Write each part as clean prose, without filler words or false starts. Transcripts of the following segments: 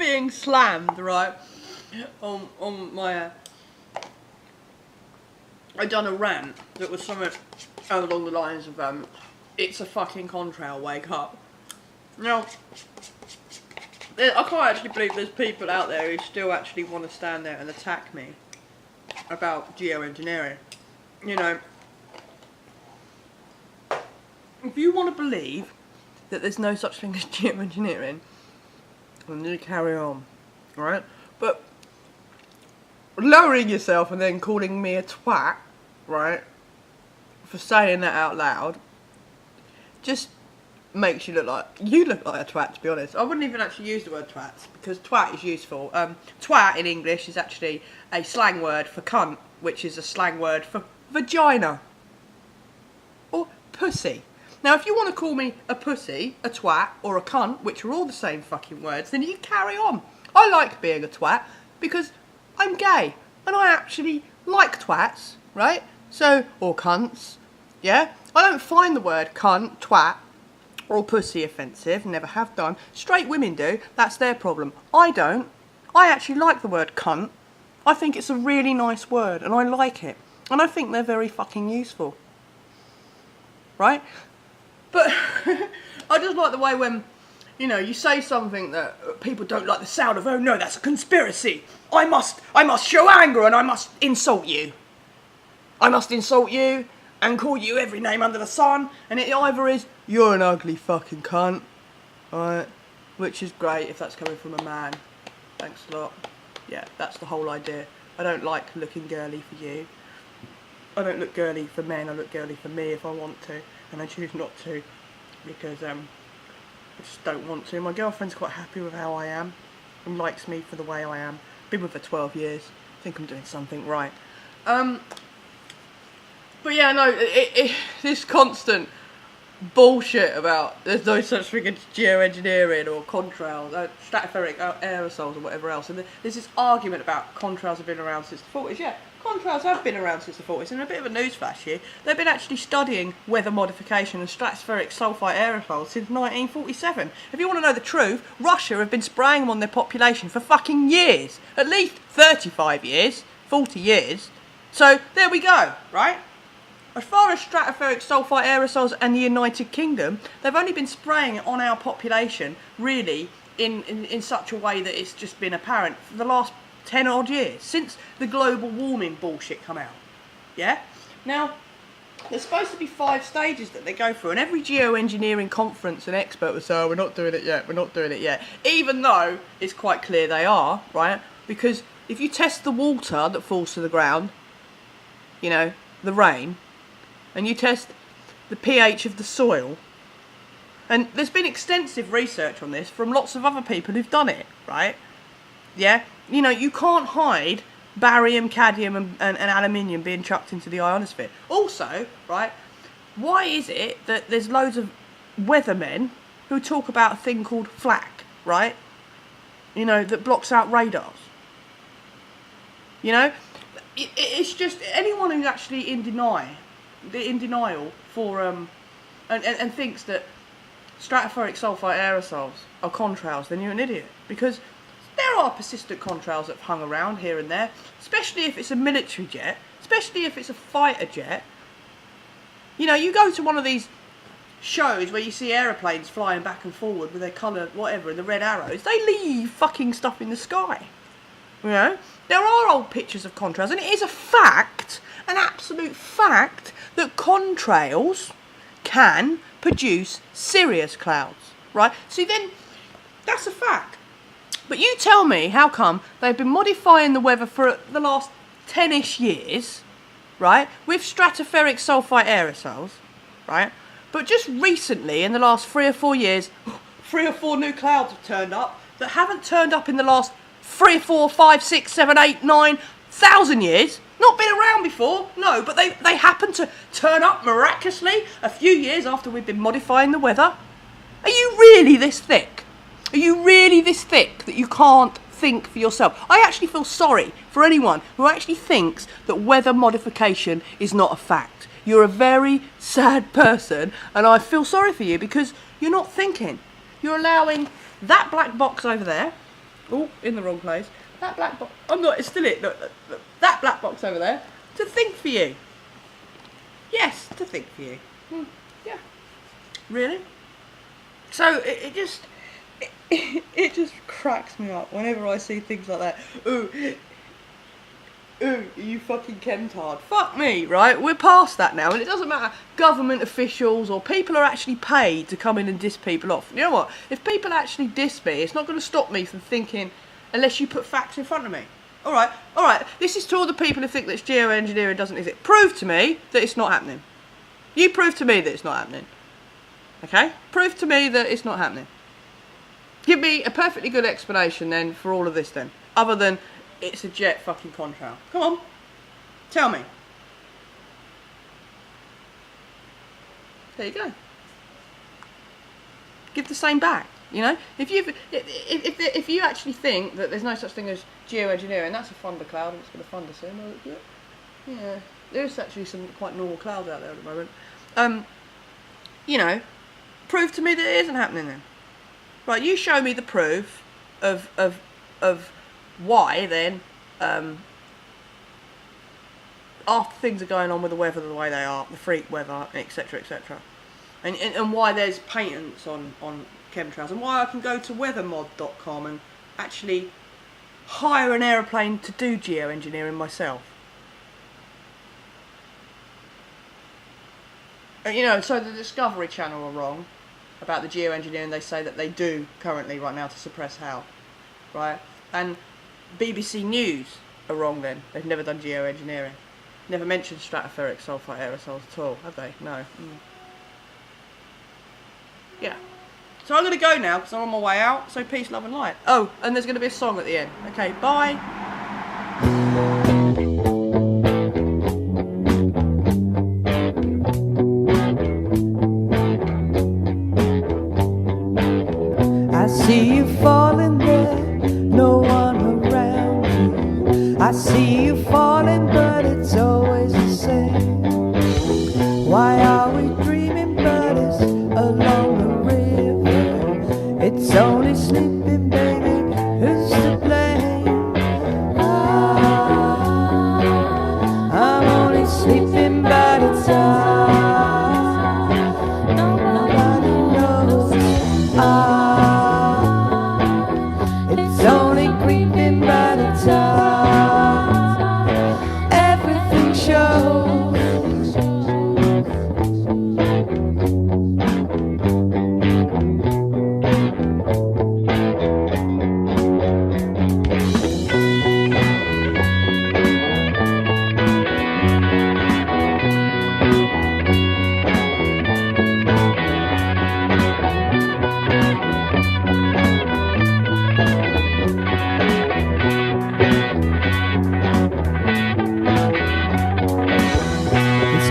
being slammed, right, on my... I'd done a rant that was something along the lines of, it's a fucking contrail, wake up. Now, I can't actually believe there's people out there who still actually want to stand there and attack me about Geo Engineering. You know, if you want to believe that there's no such thing as Geo Engineering, then you carry on, right? But lowering yourself and then calling me a twat, right, for saying that out loud, just makes you look like a twat, to be honest. I wouldn't even actually use the word twat, because twat is useful. Twat in English is actually a slang word for cunt, which is a slang word for vagina. Or pussy. Now, if you want to call me a pussy, a twat, or a cunt, which are all the same fucking words, then you carry on. I like being a twat, because I'm gay, and I actually like twats, right? So, or cunts, yeah? I don't find the word cunt, twat, or pussy offensive, never have done. Straight women do, that's their problem. I don't. I actually like the word cunt. I think it's a really nice word, and I like it. And I think they're very fucking useful. Right? But I just like the way when, you know, you say something that people don't like the sound of. Oh no, that's a conspiracy. I must show anger and I must insult you. I must insult you and call you every name under the sun. And it either is, you're an ugly fucking cunt. Alright? Which is great if that's coming from a man. Thanks a lot. Yeah, that's the whole idea. I don't like looking girly for you. I don't look girly for men, I look girly for me if I want to. And I choose not to, because I just don't want to. My girlfriend's quite happy with how I am, and likes me for the way I am. Been with her 12 years, I think I'm doing something right. But yeah, no, this constant bullshit about there's no such thing as geoengineering or contrails, stratospheric aerosols or whatever else. And there's this argument about contrails have been around since the 40s. Yeah, contrails have been around since the 40s, and a bit of a newsflash here, they've been actually studying weather modification and stratospheric sulfite aerosols since 1947. If you want to know the truth, Russia have been spraying them on their population for fucking years. At least 35 years, 40 years. So, there we go, right? As far as stratospheric sulfite aerosols and the United Kingdom, they've only been spraying it on our population, really, in such a way that it's just been apparent for the last 10 odd years, since the global warming bullshit come out. Yeah? Now, there's supposed to be 5 stages that they go through, and every geoengineering conference and expert will say, oh, we're not doing it yet, we're not doing it yet. Even though it's quite clear they are, right? Because if you test the water that falls to the ground, you know, the rain, and you test the pH of the soil, and there's been extensive research on this from lots of other people who've done it, right? Yeah? You know, you can't hide barium, cadmium and aluminium being chucked into the ionosphere. Also, right, why is it that there's loads of weathermen who talk about a thing called flak, right? You know, that blocks out radars. You know? It's just anyone who's actually in denial for, and thinks that stratospheric sulfite aerosols are contrails, then you're an idiot. Because there are persistent contrails that have hung around here and there, especially if it's a military jet, especially if it's a fighter jet. You know, you go to one of these shows where you see aeroplanes flying back and forward with their colour, whatever, and the red arrows, they leave fucking stuff in the sky. You know? There are old pictures of contrails, and it is a fact, an absolute fact, that contrails can produce cirrus clouds, right? See, then, that's a fact. But you tell me how come they've been modifying the weather for the last 10-ish years, right, with stratospheric sulfite aerosols, right, but just recently, in the last 3 or 4 years, 3 or 4 new clouds have turned up that haven't turned up in the last 3, 4, 5, 6, 7, 8, 9,000 years. Not been around before, no, but they happen to turn up miraculously a few years after we've been modifying the weather. Are you really this thick? Are you really this thick that you can't think for yourself? I actually feel sorry for anyone who actually thinks that weather modification is not a fact. You're a very sad person, and I feel sorry for you because you're not thinking. You're allowing that black box over there, Oh, in the wrong place. That black box. I'm not. It's still it. Look, that black box over there. To think for you. Yes, to think for you. Yeah. Really. So it just it just cracks me up whenever I see things like that. Ooh, you fucking chemtard. Fuck me, right? We're past that now, and it doesn't matter. Government officials or people are actually paid to come in and diss people off. You know what? If people actually diss me, it's not going to stop me from thinking, unless you put facts in front of me. All right. This is to all the people who think that Geo Engineering doesn't exist. Prove to me that it's not happening. You prove to me that it's not happening. Okay? Prove to me that it's not happening. Give me a perfectly good explanation then for all of this then, other than it's a jet fucking contrail. Come on, tell me. There you go. Give the same back. You know, if you actually think that there's no such thing as geoengineering, that's a thundercloud and it's going to thunder soon. Yeah, there's actually some quite normal clouds out there at the moment. You know, prove to me that it isn't happening then. Right, you show me the proof of why then, after things are going on with the weather the way they are, the freak weather, etc, etc, and why there's patents on chemtrails, and why I can go to weathermod.com and actually hire an aeroplane to do geoengineering myself. You know, so the Discovery Channel are wrong about the geoengineering they say that they do currently right now to suppress how, right? And BBC News are wrong then. They've never done geoengineering. Never mentioned stratospheric sulfite aerosols at all, have they? No. Yeah. So I'm going to go now because I'm on my way out. So peace, love and light. Oh, and there's going to be a song at the end. Okay, bye. I see you falling there, no one around you. I see you falling, but it's always the same. Why are we dreaming buddies along the river? It's only sleeping, baby, who's to blame? I'm only sleeping, but it's nobody knows. It's only creeping, but it's everything shows.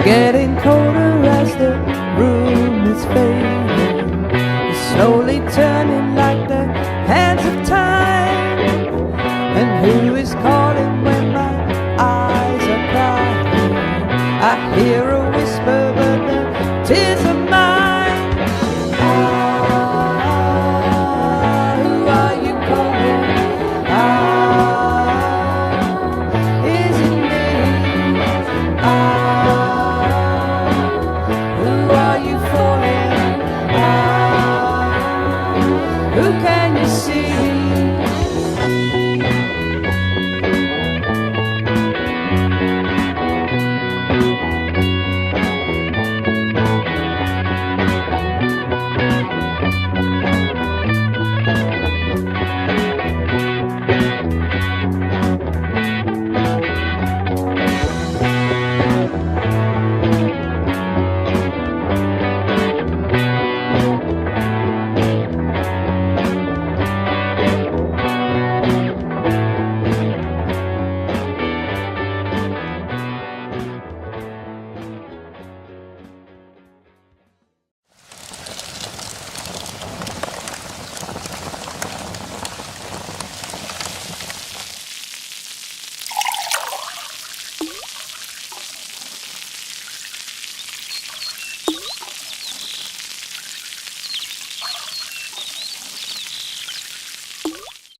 Getting colder as the room is fading. It's slowly turning like the hands of time. And who is calling when my eyes are crying? I hear a whisper, but the tears are mine. Who are you calling? Is it me? Who are you falling? Who can